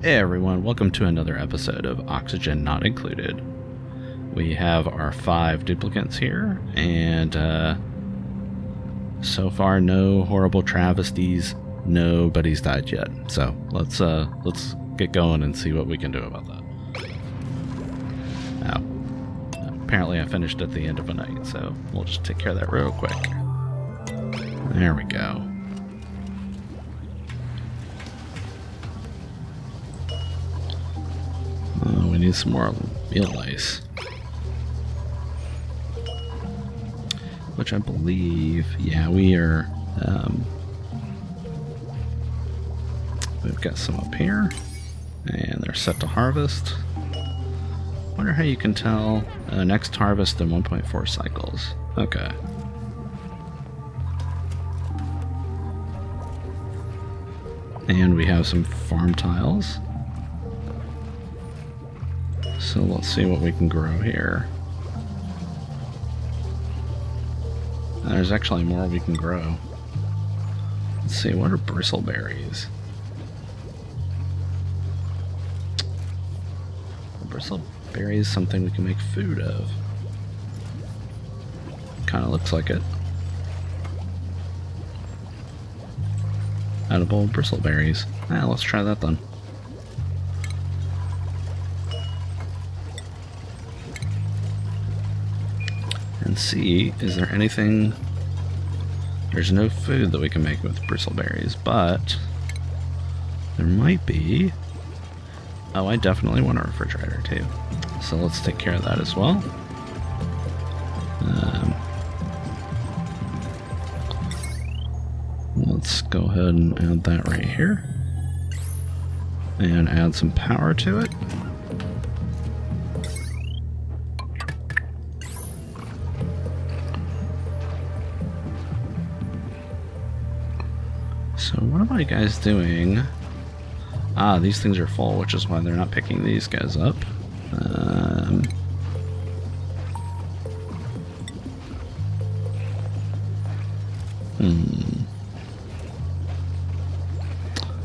Hey everyone, welcome to another episode of Oxygen Not Included. We have our 5 duplicants here, and so far no horrible travesties, nobody's died yet. So let's get going and see what we can do about that. Now, apparently I finished at the end of a night, so we'll just take care of that real quick. There we go. We need some more meal ice. Which I believe, yeah, we are, we've got some up here, and they're set to harvest. Wonder how you can tell, next harvest in 1.4 cycles. Okay. And we have some farm tiles. So let's see what we can grow here. There's actually more we can grow. Let's see, what are bristleberries? Bristleberry is something we can make food of. Kind of looks like it. Edible bristleberries. Let's try that then. And see, is there anything... There's no food that we can make with bristleberries, but there might be... Oh, I definitely want a refrigerator too. So let's take care of that as well. Let's go ahead and add that right here. And add some power to it. So what am I guys doing? Ah, these things are full, which is why they're not picking these guys up.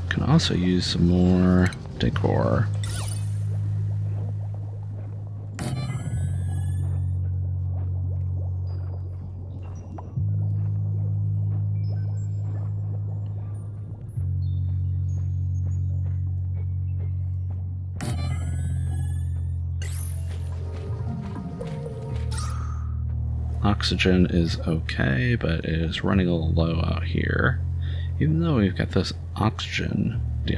Can also use some more decor. Oxygen is okay, but it is running a little low out here. Even though we've got this oxygen, the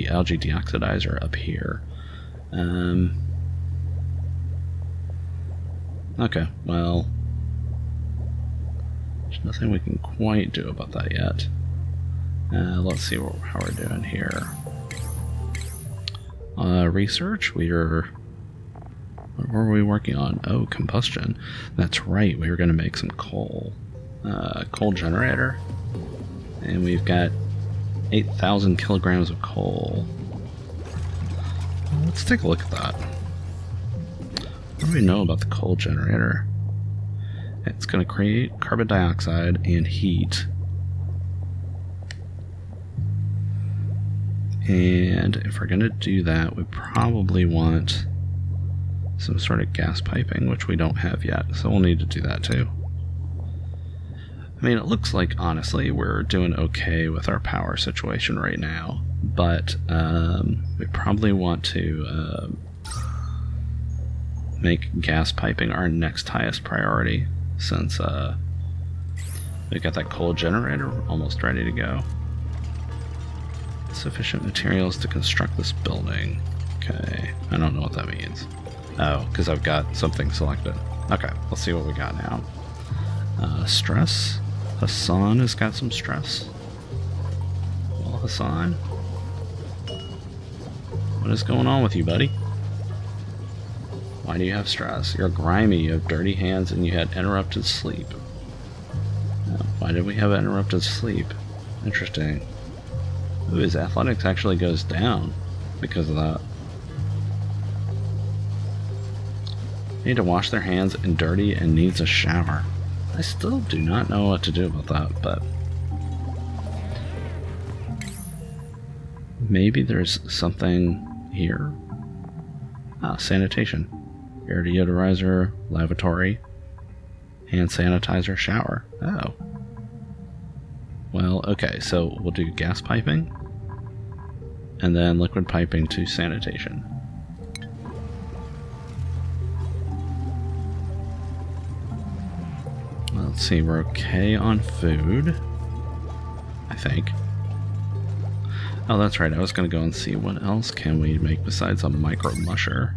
algae deoxidizer up here. Okay, well, there's nothing we can quite do about that yet. Let's see how we're doing here. Research, what were we working on? Oh, combustion. That's right, we were going to make some coal. Coal generator. And we've got 8,000 kilograms of coal. Let's take a look at that. What do we know about the coal generator? It's going to create carbon dioxide and heat. And if we're going to do that, we probably want some sort of gas piping, which we don't have yet, so we'll need to do that too. I mean, it looks like, honestly, we're doing okay with our power situation right now, but we probably want to make gas piping our next highest priority, since we got that coal generator almost ready to go. Sufficient materials to construct this building. Okay, I don't know what that means. Oh, because I've got something selected. Okay, let's see what we got now. Stress. Hassan has got some stress. Well, Hassan, what is going on with you, buddy? Why do you have stress? You're grimy, you have dirty hands, and you had interrupted sleep. Why did we have interrupted sleep? Interesting. Ooh, his athletics actually goes down because of that. Need to wash their hands and dirty and needs a shower. I still do not know what to do about that, but Maybe there's something here. Ah, sanitation. Air deodorizer, lavatory, hand sanitizer, shower. Oh. Well, okay, so we'll do gas piping, and then liquid piping to sanitation. Let's see, we're okay on food, I think. Oh, that's right, I was going to go and see what else can we make besides a micro musher.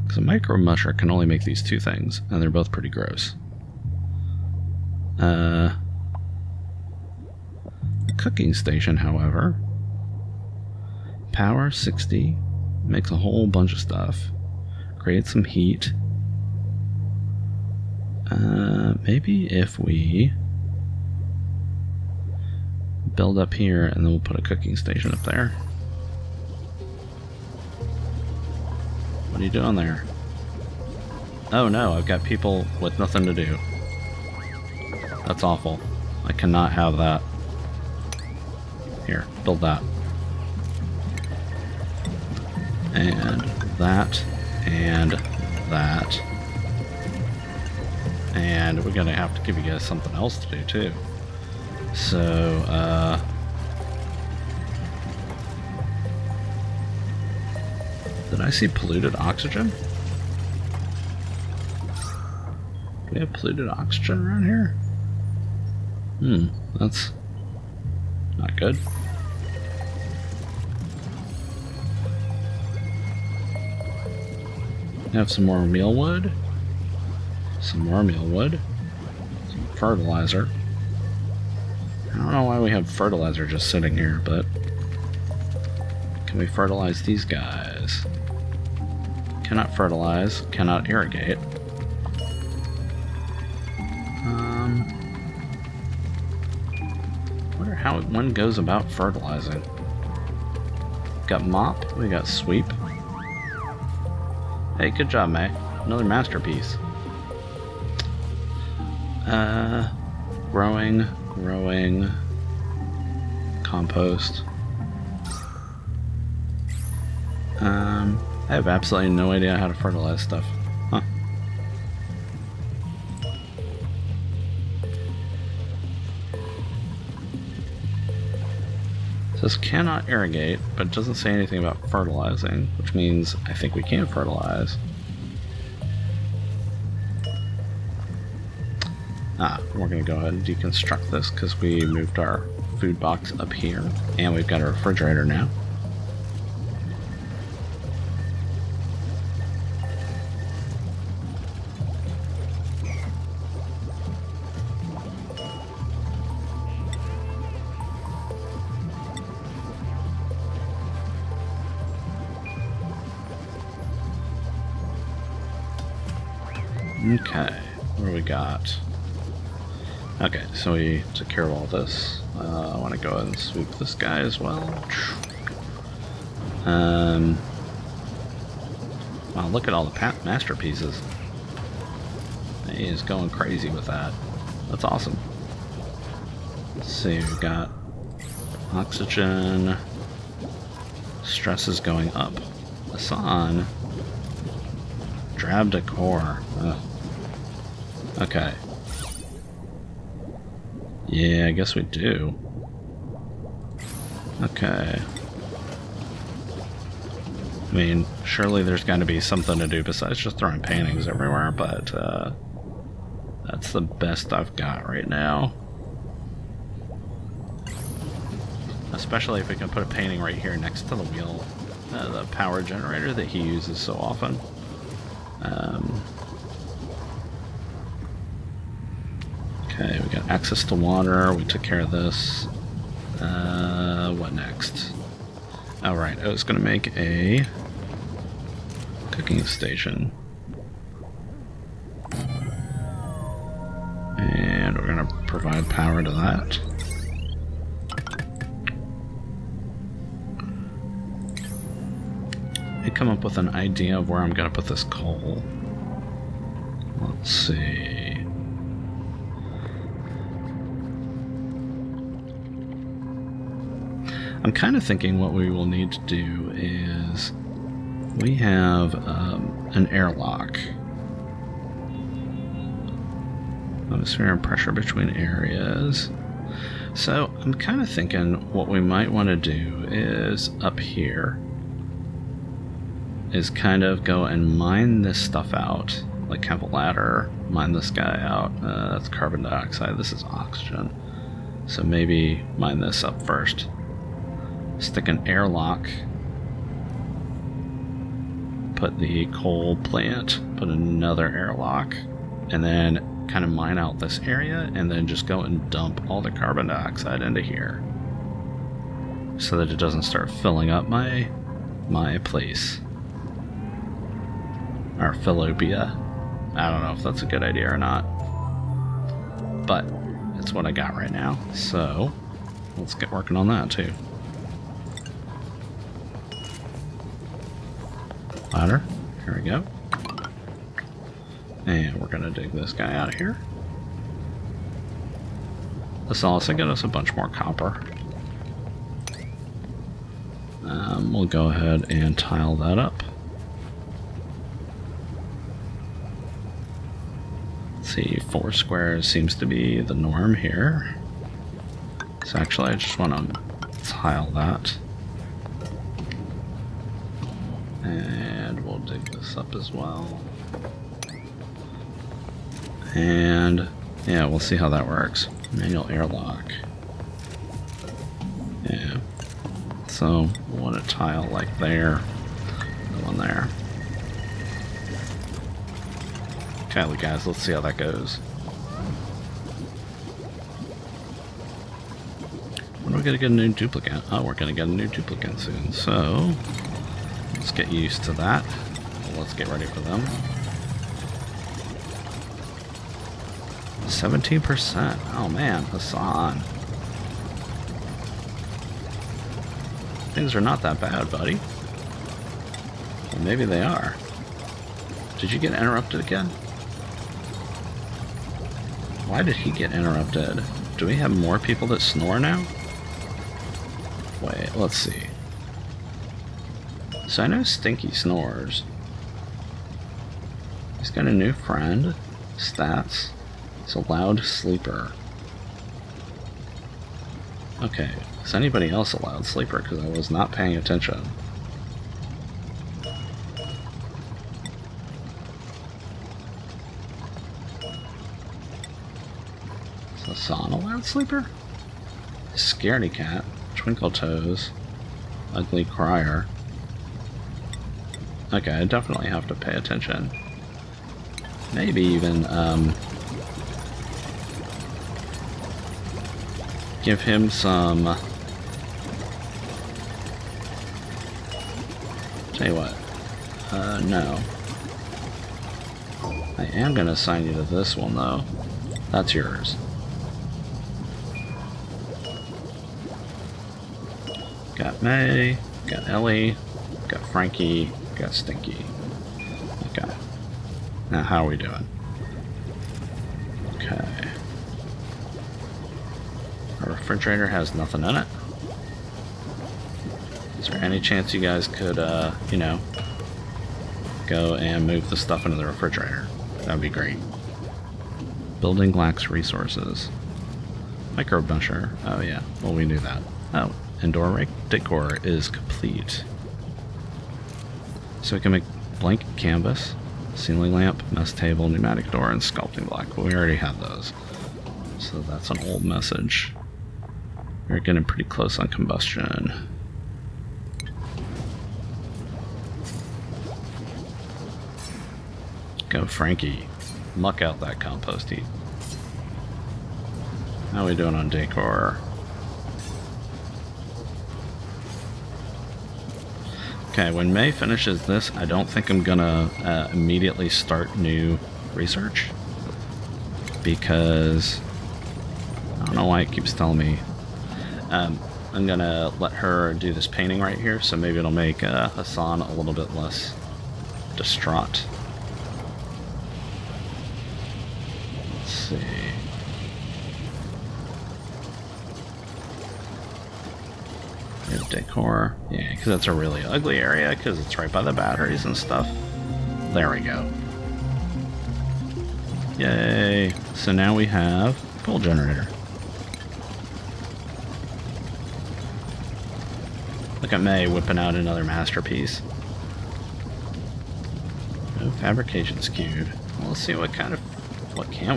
Because a micro musher can only make these two things, and they're both pretty gross. Cooking station, however. Power 60, makes a whole bunch of stuff. Creates some heat. Maybe if we build up here and then we'll put a cooking station up there. What are you doing there? Oh no, I've got people with nothing to do. That's awful. I cannot have that. Here, build that. And that. And that. And we're gonna have to give you guys something else to do too. So, did I see polluted oxygen? Do we have polluted oxygen around here? That's not good. We have some more mealwood. Some more mealwood. Some fertilizer. I don't know why we have fertilizer just sitting here, but can we fertilize these guys? Cannot fertilize, cannot irrigate. Wonder how one goes about fertilizing. Got mop, we got sweep. Hey, good job, May. Another masterpiece. Growing, compost. I have absolutely no idea how to fertilize stuff. Huh. It says cannot irrigate, but it doesn't say anything about fertilizing, which means I think we can fertilize. We're going to go ahead and deconstruct this because we moved our food box up here, and we've got a refrigerator now. Okay, what do we got? Okay, so we took care of all this. I want to go ahead and sweep this guy as well. Wow, look at all the masterpieces. He is going crazy with that. That's awesome. Let's see, we've got oxygen. Stress is going up. Hassan. Drab decor. Ugh. Okay. Yeah, I guess we do. Okay. I mean, surely there's got to be something to do besides just throwing paintings everywhere, but that's the best I've got right now. Especially if we can put a painting right here next to the wheel, the power generator that he uses so often. Okay, we got access to water, we took care of this. What next? Oh right, I was going to make a cooking station. And we're going to provide power to that. I come up with an idea of where I'm going to put this coal. Let's see. I'm kind of thinking what we will need to do is we have an airlock. Atmosphere and pressure between areas. So I'm kind of thinking what we might want to do is up here is kind of go and mine this stuff out, like have a ladder, mine this guy out. That's carbon dioxide, this is oxygen. So maybe mine this up first. Stick an airlock, put the coal plant, put another airlock, and then kind of mine out this area, and then just go and dump all the carbon dioxide into here so that it doesn't start filling up my place. Our Philopia. I don't know if that's a good idea or not, but it's what I got right now, so let's get working on that too. Ladder, here we go. And we're gonna dig this guy out of here. This will also get us a bunch more copper. We'll go ahead and tile that up. Let's see, 4 squares seems to be the norm here. So actually I just want to tile that. And we'll dig this up as well. And yeah, we'll see how that works. Manual airlock. Yeah. So we'll want a tile like there. The one there. Okay, guys, let's see how that goes. When are we gonna get a new duplicant? Oh, we're gonna get a new duplicant soon. So let's get used to that. Let's get ready for them. 17%. Oh man, Hassan. Things are not that bad, buddy. Well, maybe they are. Did you get interrupted again? Why did he get interrupted? Do we have more people that snore now? Wait, let's see. So I know Stinky snores. He's got a new friend. Stats. It's a loud sleeper. Okay, is anybody else a loud sleeper? Because I was not paying attention. Is Hassan a loud sleeper? Scaredy cat, twinkle toes, ugly crier. Okay, I definitely have to pay attention. Maybe even give him some. Tell you what, no. I am gonna assign you to this one though. That's yours. Got May, got Ellie, got Frankie, got Stinky. Okay. Now how are we doing? Okay. Our refrigerator has nothing in it. Is there any chance you guys could, you know, go and move the stuff into the refrigerator? That would be great. Building lacks resources. Microbusher. Oh yeah, well we knew that. Oh, indoor decor is complete. So we can make blank canvas, ceiling lamp, mess table, pneumatic door, and sculpting block. But we already have those. So that's an old message. We're getting pretty close on combustion. Go Frankie. Muck out that compost heap. How are we doing on decor? Okay, when May finishes this, I don't think I'm gonna immediately start new research. Because I don't know why it keeps telling me. I'm gonna let her do this painting right here, so maybe it'll make Hassan a little bit less distraught. Let's see. We have decor. Yeah, because that's a really ugly area because it's right by the batteries and stuff. There we go. Yay! So now we have a coal generator. Look at May whipping out another masterpiece. No fabrications queued. Well, let's see what can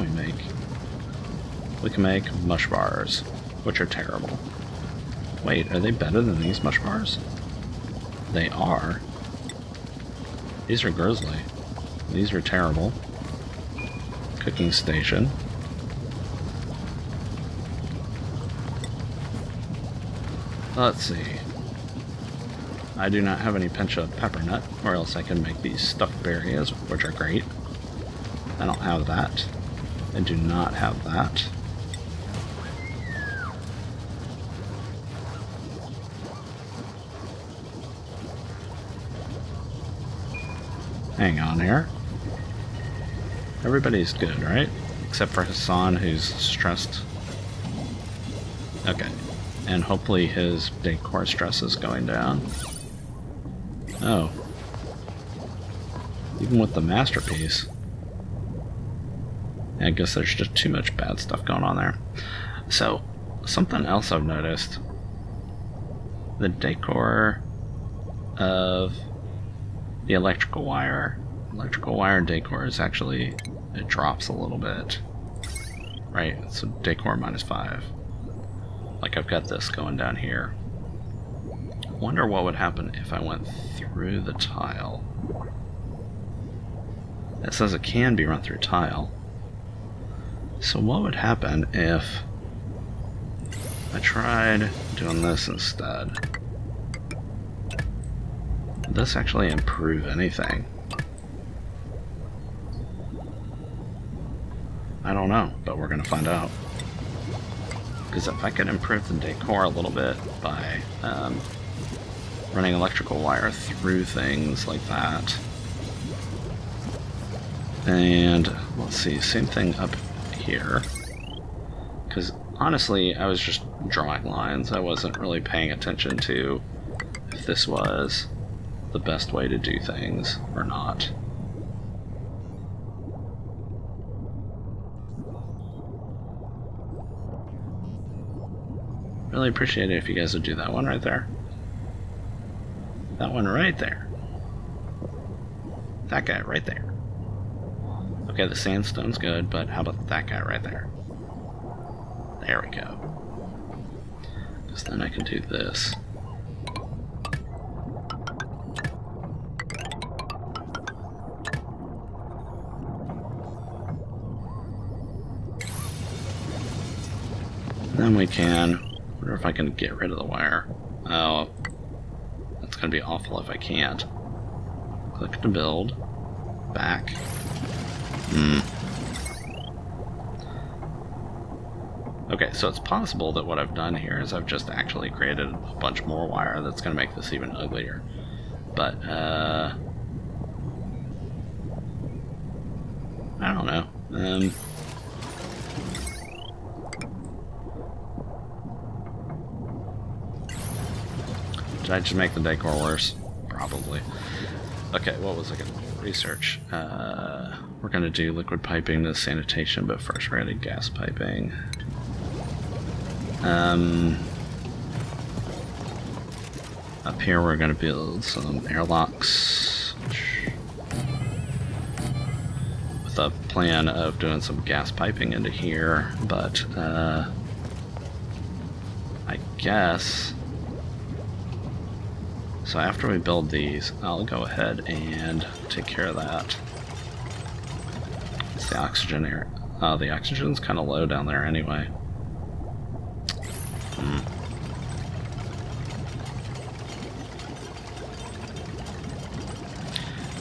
we make? We can make mush bars, which are terrible. Wait, are they better than these mush bars? They are. These are grizzly. These are terrible. Cooking station. Let's see. I do not have any pinch of peppernut, or else I can make these stuffed berries, which are great. I don't have that. I do not have that. Hang on here. Everybody's good, right? Except for Hassan, who's stressed. Okay. And hopefully his decor stress is going down. Oh. Even with the masterpiece. I guess there's just too much bad stuff going on there. So, something else I've noticed. The decor of the electrical wire decor is actually, it drops a little bit. Right, so decor -5. Like I've got this going down here. Wonder what would happen if I went through the tile. It says it can be run through tile. So what would happen if I tried doing this instead? Would this actually improve anything? I don't know, but we're gonna find out. Because if I could improve the decor a little bit by running electrical wire through things like that. And let's see, same thing up here. Because honestly, I was just drawing lines. I wasn't really paying attention to if this was the best way to do things or not. Really appreciate it if you guys would do that one right there. That one right there. That guy right there. Okay, the sandstone's good, but how about that guy right there? There we go. Because then I can do this. Then we can, I wonder if I can get rid of the wire. Oh, that's going to be awful if I can't. Click to build. Back. Okay, so it's possible that what I've done here is I've just actually created a bunch more wire that's going to make this even uglier. But, I don't know. Did I just make the decor worse? Probably. Okay, what was I going to do? Research. We're going to do liquid piping to sanitation, but first we're going to do gas piping. Up here we're going to build some airlocks. With a plan of doing some gas piping into here, but I guess... So after we build these, I'll go ahead and take care of that. It's the oxygen area. Oh, the oxygen's kind of low down there anyway.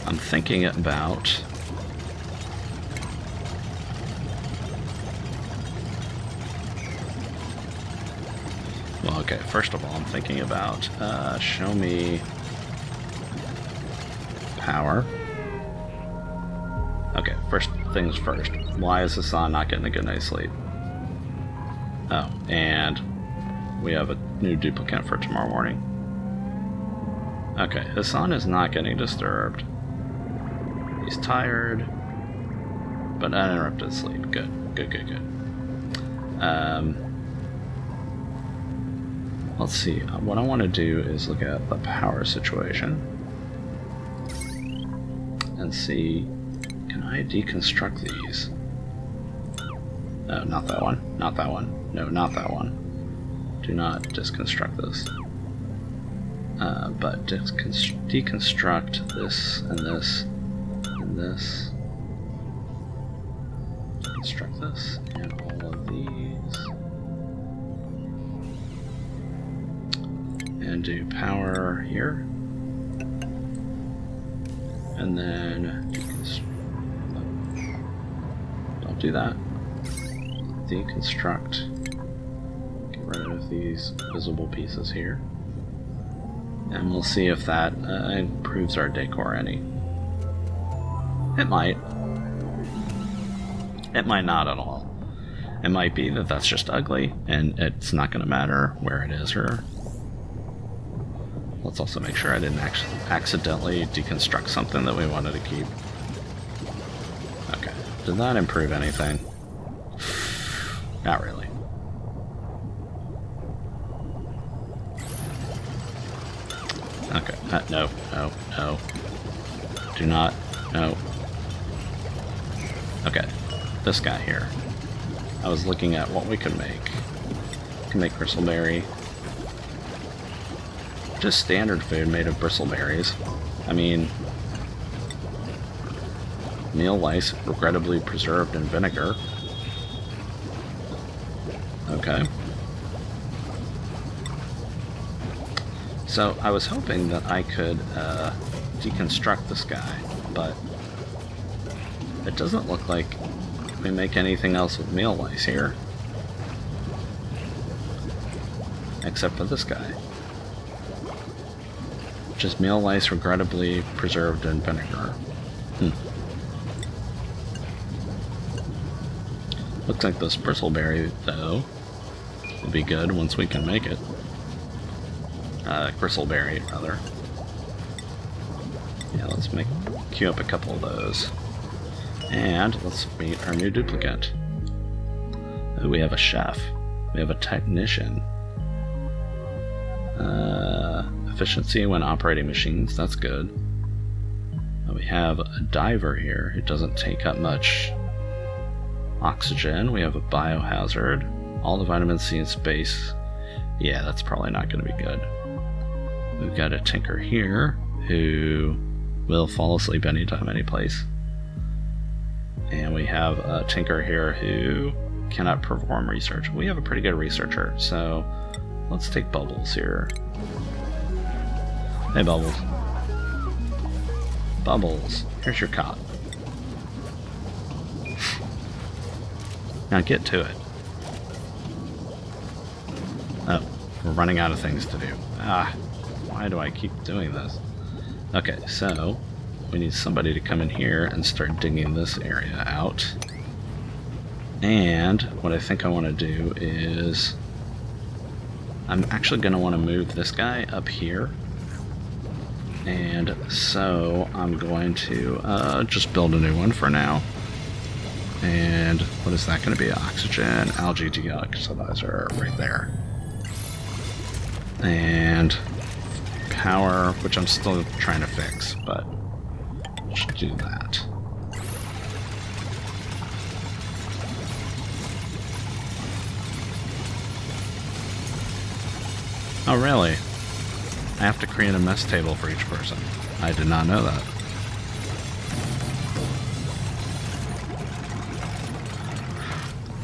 I'm thinking about... Well, okay, first of all, I'm thinking about, show me power. Okay, first things first. Why is Hassan not getting a good night's sleep? Oh, and we have a new duplicant for tomorrow morning. Okay, Hassan is not getting disturbed. He's tired, but uninterrupted sleep. Good, good, good, good. Let's see. What I want to do is look at the power situation and see, can I deconstruct these? No, not that one. Not that one. No, not that one. Do not deconstruct this. But deconstruct this and this and this. Deconstruct this and all of these. And do power here. And then don't do that. Deconstruct. Get rid of these visible pieces here. And we'll see if that improves our decor any. It might. It might not at all. It might be that that's just ugly, and it's not going to matter where it is or... Let's also make sure I didn't accidentally deconstruct something that we wanted to keep. Okay. Did that improve anything? Not really. Okay. No, no, no. Do not. No. Okay. This guy here. I was looking at what we could make. We can make bristleberry. Just standard food made of bristleberries. I mean, meal lice regrettably preserved in vinegar. Okay. So I was hoping that I could deconstruct this guy, but it doesn't look like we make anything else with meal lice here. Except for this guy. Just meal lice regrettably preserved in vinegar. Looks like this bristleberry, though, will be good once we can make it. Bristleberry, rather. Yeah, let's queue up a couple of those. And let's meet our new duplicant. Ooh, we have a chef. We have a technician. Efficiency when operating machines, that's good. We have a diver here who doesn't take up much oxygen. We have a biohazard. All the vitamin C in space. Yeah, that's probably not going to be good. We've got a tinker here who will fall asleep anytime, any place. And we have a tinker here who cannot perform research. We have a pretty good researcher, so let's take Bubbles here. Hey, Bubbles. Bubbles, here's your cot. Now get to it. Oh, we're running out of things to do. Why do I keep doing this? Okay, so we need somebody to come in here and start digging this area out. And what I think I want to do is I'm actually going to want to move this guy up here. And so I'm going to just build a new one for now. And what is that going to be? Oxygen, algae deoxidizer right there. And power, which I'm still trying to fix, but let's do that. Oh, really? I have to create a mess table for each person. I did not know that.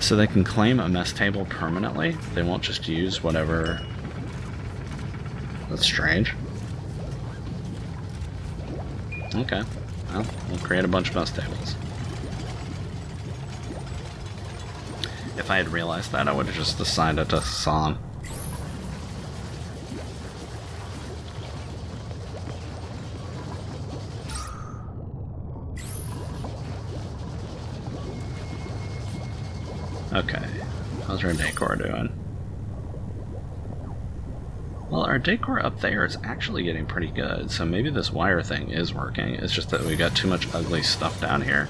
So they can claim a mess table permanently? They won't just use whatever... That's strange. Okay. Well, we'll create a bunch of mess tables. If I had realized that, I would have just assigned it to Hassan. Okay, how's our decor doing? our decor up there is actually getting pretty good, so maybe this wire thing is working. It's just that we got too much ugly stuff down here.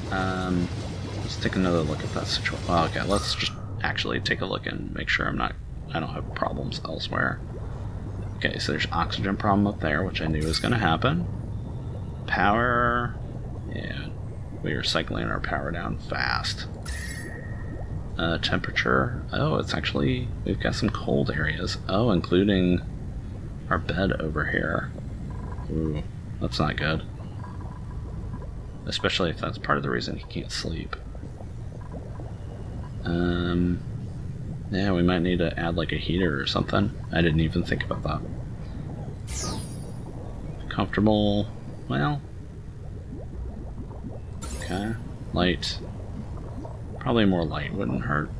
Let's take another look at that situation. Oh, okay, let's just actually take a look and make sure I don't have problems elsewhere. Okay, so there's oxygen problem up there, which I knew was going to happen. Power, yeah, we are cycling our power down fast. Temperature, oh, it's actually, we've got some cold areas. Oh, including our bed over here. Ooh, that's not good. Especially if that's part of the reason he can't sleep. Yeah, we might need to add like a heater or something. I didn't even think about that. Comfortable, well. Okay, light. Probably more light wouldn't hurt.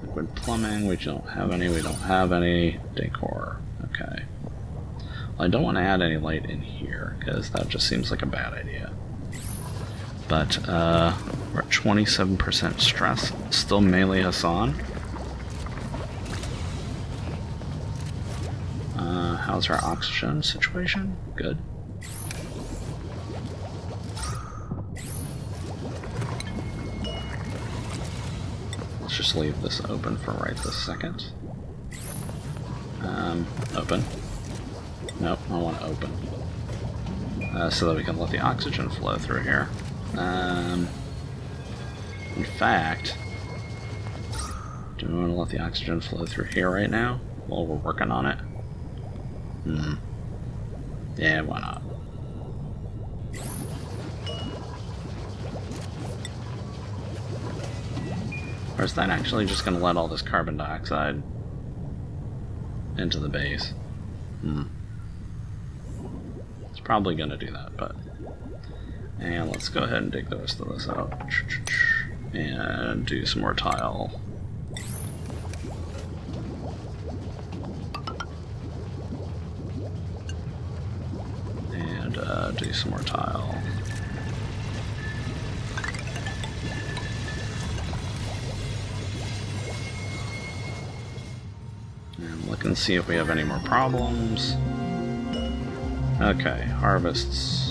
Liquid plumbing, we don't have any, we don't have any. Decor, okay. Well, I don't want to add any light in here, because that just seems like a bad idea. But, we're at 27% stress. Still melee Hassan. How's our oxygen situation? Good. Let's just leave this open for right this second. Open. Nope, I want to open. So that we can let the oxygen flow through here. In fact, do we want to let the oxygen flow through here right now while we're working on it? Yeah, why not? Or is that actually just going to let all this carbon dioxide into the base? It's probably going to do that, but... And let's go ahead and dig the rest of this out. And do some more tile. And do some more tile. And look and see if we have any more problems. Okay, harvests.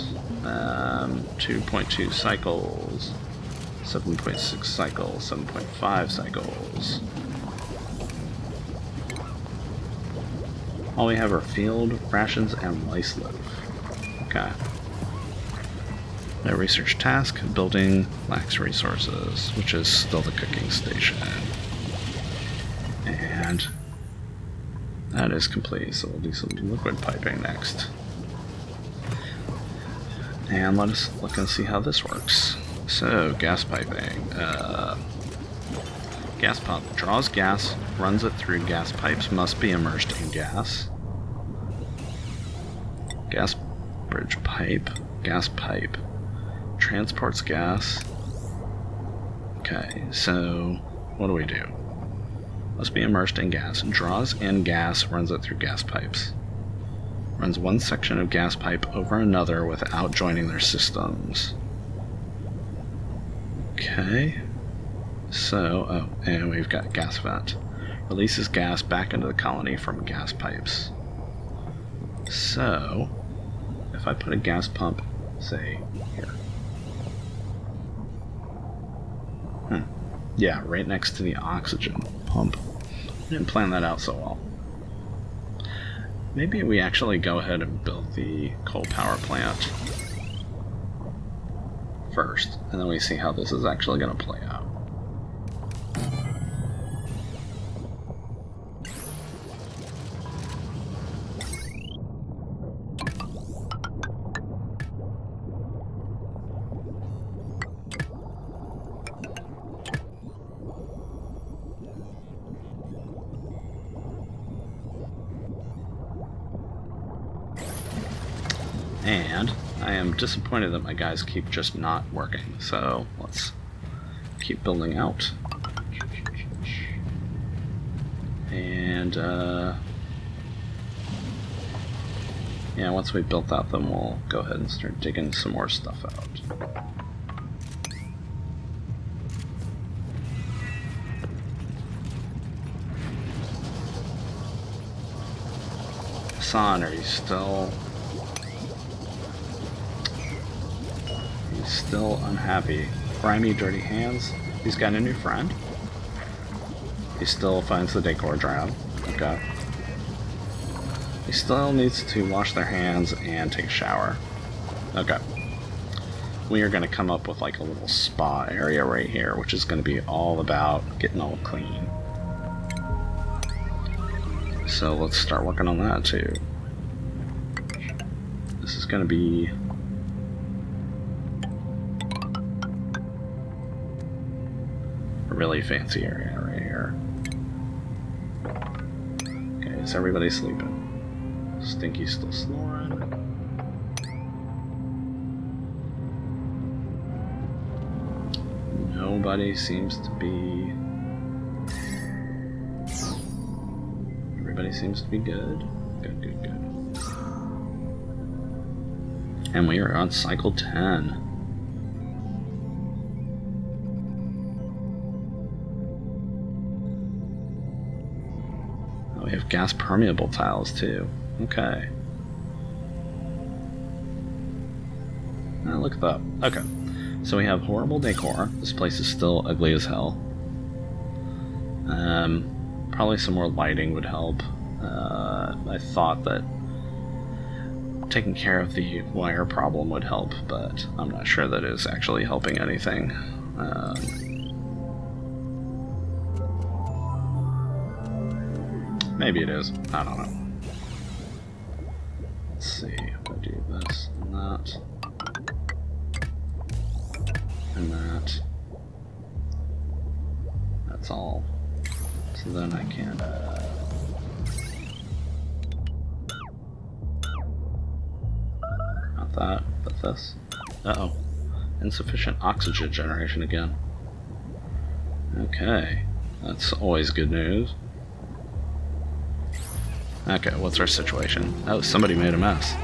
2.2 cycles, 7.6 cycles, 7.5 cycles. All we have are field rations and lice loaf. Okay. No research task. Building lacks resources, which is still the cooking station. And that is complete, so we'll do some liquid piping next. And let us look and see how this works. So, gas piping. Gas pump draws gas, runs it through gas pipes, must be immersed in gas. Gas bridge pipe. Gas pipe. Transports gas. Okay, so what do? Must be immersed in gas. Draws in gas, runs it through gas pipes. Runs one section of gas pipe over another without joining their systems. Okay. So, oh, and we've got gas vent. Releases gas back into the colony from gas pipes. So, if I put a gas pump, say, here. Yeah, right next to the oxygen pump. I didn't plan that out so well. Maybe we actually go ahead and build the coal power plant first, and then we see how this is actually going to play out. And I am disappointed that my guys keep just not working, so let's keep building out. And, yeah, once we built that, then we'll go ahead and start digging some more stuff out. Hassan, are you still... He's still unhappy. Grimy, dirty hands. He's got a new friend. He still finds the decor drown. Okay. He still needs to wash their hands and take a shower. Okay. We are going to come up with like a little spa area right here, which is going to be all about getting all clean. So let's start working on that too. This is going to be... a really fancy area right here. Okay, is everybody sleeping? Stinky's still snoring. Nobody seems to be... Everybody seems to be good. Good, good, good. And we are on cycle 10. Oh, we have gas permeable tiles too. Okay. Now look at that. Okay. So we have horrible decor. This place is still ugly as hell. Probably some more lighting would help. I thought that taking care of the wire problem would help, but I'm not sure that is actually helping anything. Maybe it is. I don't know. Let's see. If I do this and that. And that. That's all. So then I can not that, but this. Uh-oh. Insufficient oxygen generation again. Okay. That's always good news. Okay, what's our situation? Oh, somebody made a mess.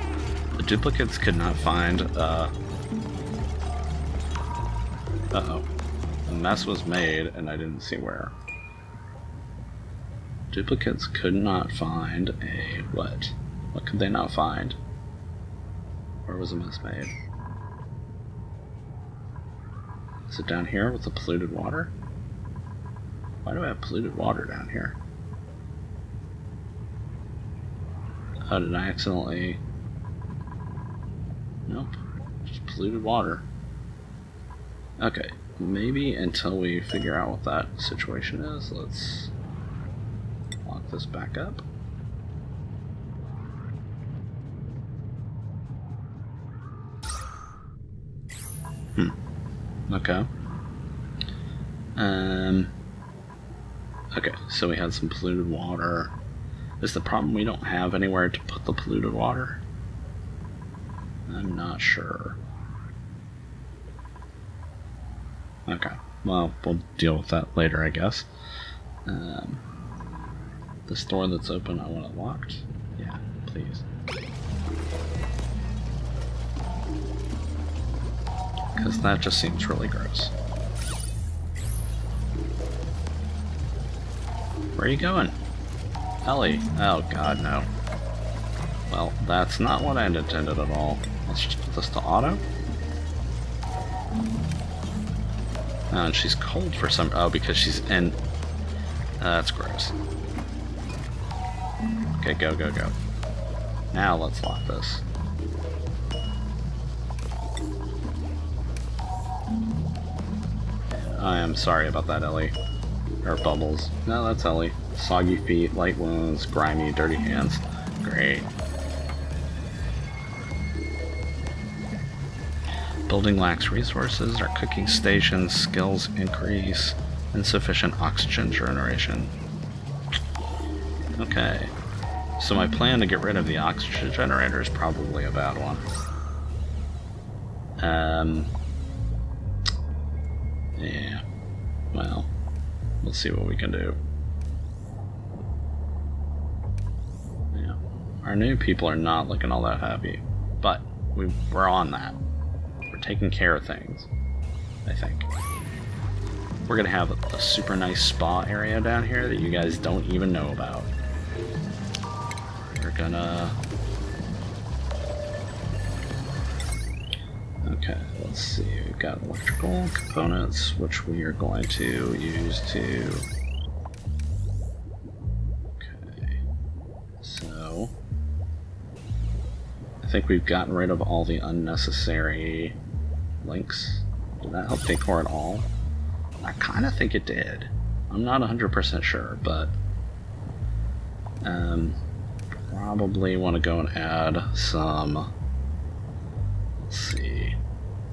The duplicants could not find, uh-oh. A mess was made, and I didn't see where. Duplicates could not find a what? What could they not find? Where was a mess made? Is it down here with the polluted water? Why do I have polluted water down here? Oh, did I accidentally... Nope. Just polluted water. Okay. Maybe until we figure out what that situation is, let's lock this back up. Okay. Okay, so we had some polluted water. Is the problem we don't have anywhere to put the polluted water? I'm not sure. Okay, well, we'll deal with that later, I guess. This door that's open, I want it locked. Yeah, please. Because that just seems really gross. Where are you going? Ellie. Oh god, no. Well, that's not what I had intended at all. Let's just put this to auto. Oh, and she's cold for some... Oh, because she's in... that's gross. Okay, go, go, go. Now let's lock this. I am sorry about that, Ellie. Or Bubbles. No, that's Ellie. Soggy feet, light wounds, grimy, dirty hands. Great. Building lacks resources. Our cooking stations skills increase. Insufficient oxygen generation. Okay. So my plan to get rid of the oxygen generator is probably a bad one. Yeah. Well, we'll see what we can do. Yeah. Our new people are not looking all that happy. But we're on that. We're taking care of things, I think. We're gonna have a super nice spa area down here that you guys don't even know about. we're gonna... Okay, let's see. We've got electrical components, which we are going to use to... Okay, so... I think we've gotten rid of all the unnecessary links. Did that help decor at all? I kind of think it did. I'm not 100% sure, but... probably want to go and add some... Let's see.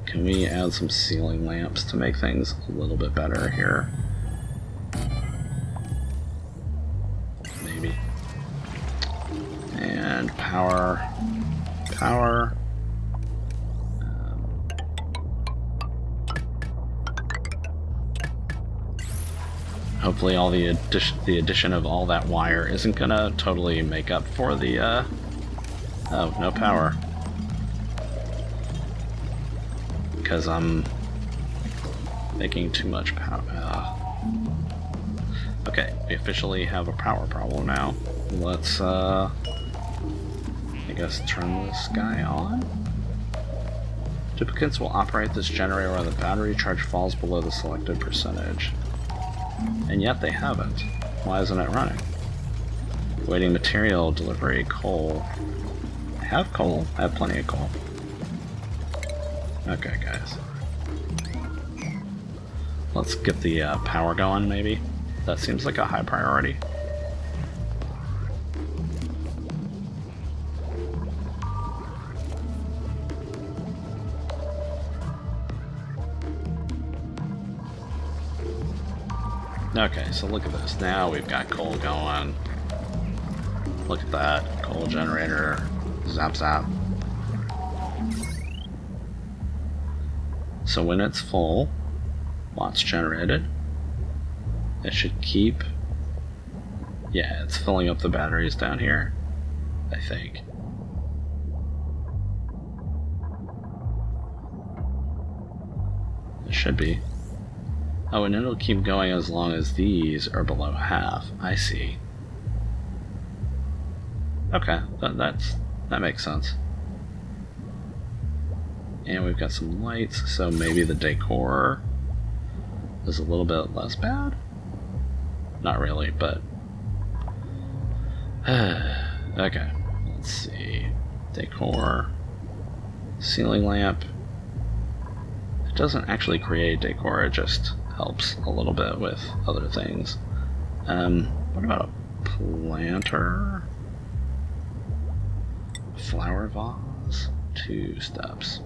Can we add some ceiling lamps to make things a little bit better here? Maybe. And power. Power. Hopefully all the addition of all that wire isn't gonna totally make up for the, oh, no power. Because I'm making too much power. Okay, we officially have a power problem now. Let's, I guess, turn this guy on. Duplicants will operate this generator when the battery charge falls below the selected percentage. And yet they haven't. Why isn't it running? Waiting material delivery, coal. I have coal. I have plenty of coal. Okay, guys. Let's get the power going, maybe. That seems like a high priority. Okay, so look at this. Now we've got coal going. Look at that. Coal generator. Zap zap. So when it's full, watts generated. It should keep... Yeah, it's filling up the batteries down here, I think. It should be. Oh, and it'll keep going as long as these are below half. I see. Okay, that makes sense. And we've got some lights, so maybe the decor is a little bit less bad? Not really, but... okay, let's see. Decor. Ceiling lamp. It doesn't actually create decor, it just helps a little bit with other things. What about a planter? Flower vase? 2 steps.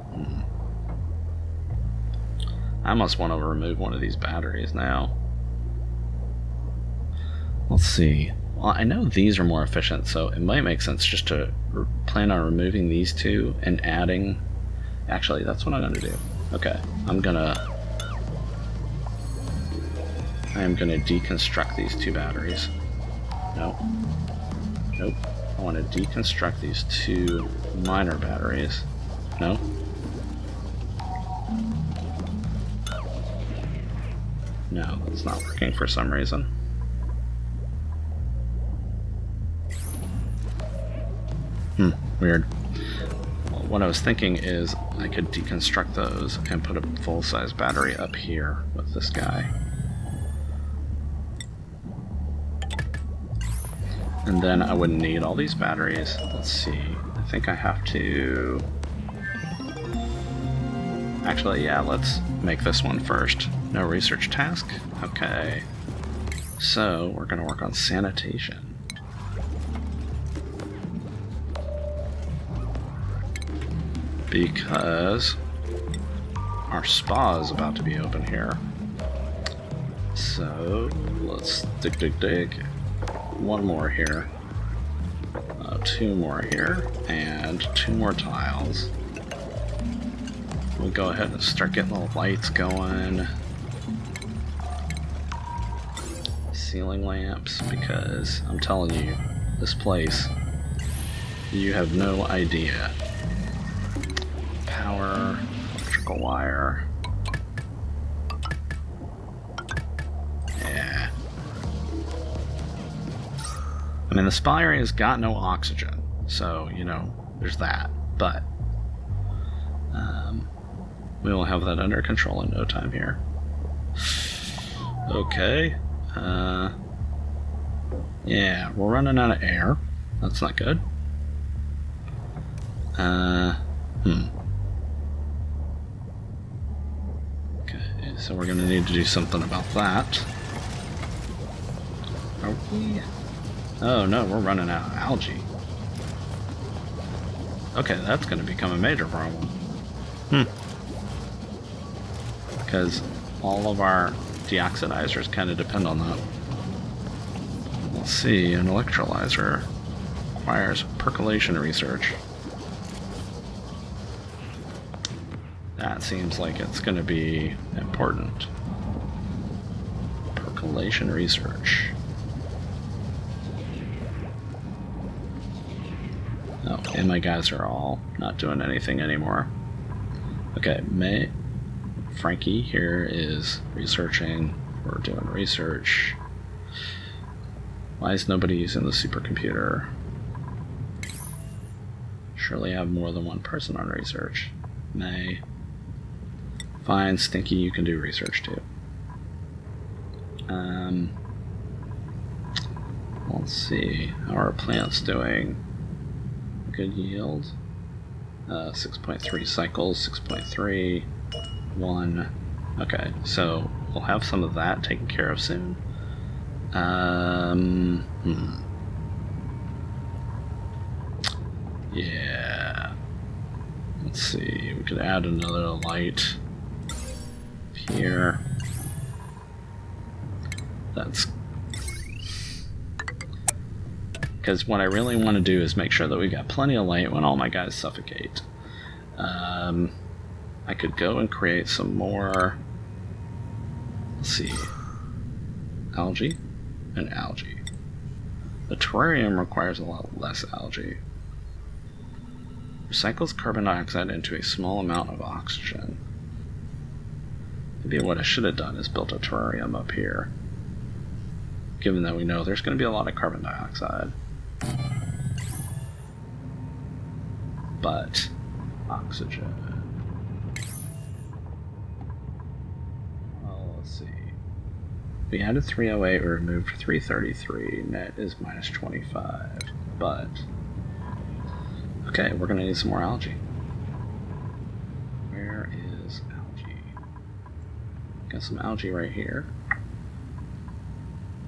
I must want to remove one of these batteries now. Let's see. Well, I know these are more efficient, so it might make sense just to plan on removing these 2 and adding... Actually, that's what I'm going to do. Okay, I am gonna deconstruct these 2 batteries. Nope. Nope. I want to deconstruct these 2 minor batteries. No? No, that's not working for some reason. Weird. Well, what I was thinking is I could deconstruct those and put a full-size battery up here with this guy. And then I wouldn't need all these batteries. Let's see. I think I have to... Actually, yeah, let's make this one first. No research task? Okay. So, we're going to work on sanitation. Because our spa is about to be open here. So, let's dig. 1 more here. 2 more here. And 2 more tiles. We'll go ahead and start getting the lights going. Ceiling lamps, because I'm telling you, this place, you have no idea. Power, electrical wire. Yeah. I mean, the spa area's got no oxygen. So, you know, there's that. But we will have that under control in no time here. Okay. Yeah, we're running out of air. That's not good. Okay, so we're gonna need to do something about that. Are we? Oh no, we're running out of algae. Okay, that's gonna become a major problem. Because all of our deoxidizers kind of depend on that. Let's see, an electrolyzer requires percolation research. That seems like it's going to be important. Percolation research. Oh, and my guys are all not doing anything anymore. Okay, Frankie here is researching. We're doing research. Why is nobody using the supercomputer? Surely I have more than one person on research. May. Fine, Stinky, you can do research too. Let's see. How are our plants doing? Good yield. 6.3 cycles, 6.3. 1. Okay, so we'll have some of that taken care of soon. Yeah. Let's see, we could add another light here. That's because what I really want to do is make sure that we got plenty of light when all my guys suffocate. I could go and create some more, let's see, algae and algae. The terrarium requires a lot less algae. Recycles carbon dioxide into a small amount of oxygen. Maybe what I should have done is built a terrarium up here, given that we know there's going to be a lot of carbon dioxide. But oxygen. Well, let's see. We added 308, we removed 333. Net is minus 25. But okay, we're going to need some more algae. Where is algae? Got some algae right here.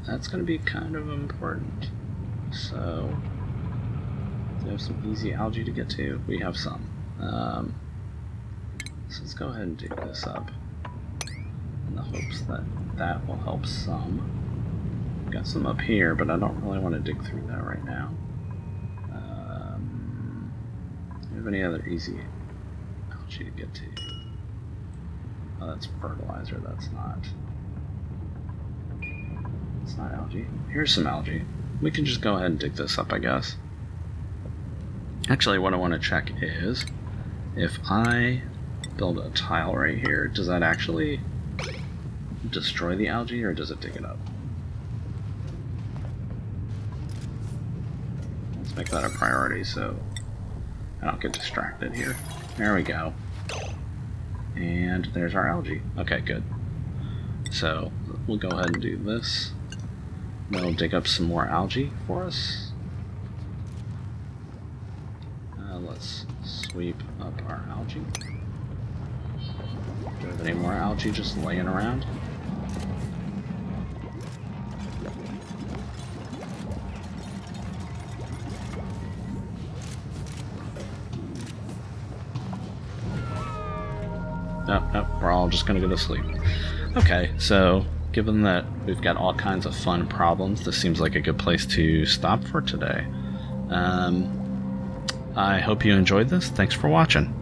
That's going to be kind of important. So, do we have some easy algae to get to? We have some. So let's go ahead and dig this up in the hopes that that will help some. Got some up here, but I don't really want to dig through that right now. Do you have any other easy algae to get to? Oh, that's fertilizer. That's not. It's not algae. Here's some algae. We can just go ahead and dig this up, I guess. Actually, what I want to check is if I build a tile right here, does that actually destroy the algae or does it dig it up? Let's make that a priority so I don't get distracted here. There we go. And there's our algae. Okay, good. So we'll go ahead and do this. That'll dig up some more algae for us. Let's sweep up our algae. Do we have any more algae just laying around? Nope, we're all just gonna go to sleep. Okay, so given that we've got all kinds of fun problems, this seems like a good place to stop for today. I hope you enjoyed this. Thanks for watching.